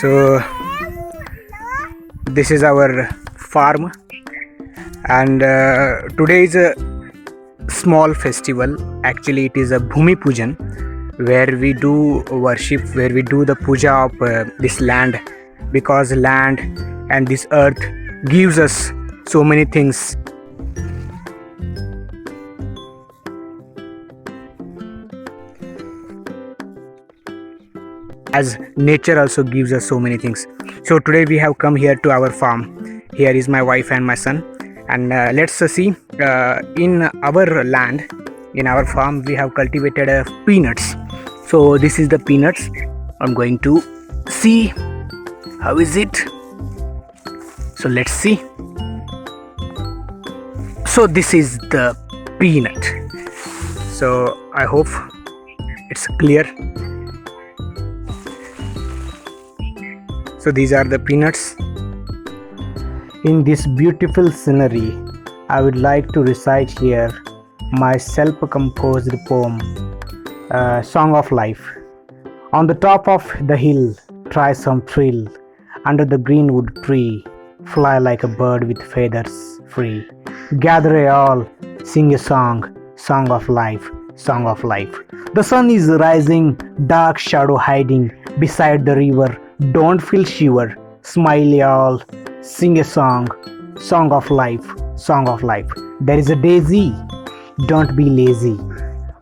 So this is our farm, and today is a small festival. Actually, it is a Bhumi Pujan, where we do worship, where we do the puja of this land, because land and this earth gives us so many things. As nature also gives us so many things. So today we have come here to our farm. Here is my wife and my son, and let's see, in our land, in our farm, we have cultivated peanuts. So this is the peanuts. I'm going to see how is it. So let's see. So this is the peanut. So I hope it's clear. So these are the peanuts. In this beautiful scenery, I would like to recite here my self-composed poem, Song of Life. On the top of the hill, try some thrill. Under the greenwood tree, fly like a bird with feathers free. Gather all, sing a song, song of life, song of life. The sun is rising, dark shadow hiding beside the river. Don't feel shiver, smile all, sing a song, song of life, song of life. There is a daisy, don't be lazy.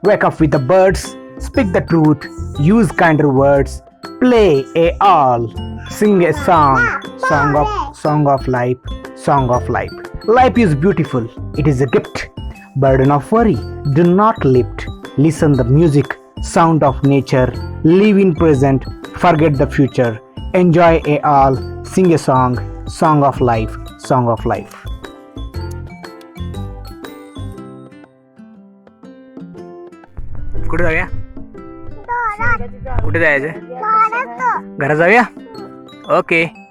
Wake up with the birds, speak the truth, use kinder words. Play a all, sing a song, song of life, song of life. Life is beautiful, it is a gift. Burden of worry, do not lift. Listen the music, sound of nature. Live in present, forget the future. Enjoy a all, sing a song, song of life, song of life. कुठे जाऊया? कुठे जायचं? घरात जाऊया? Okay.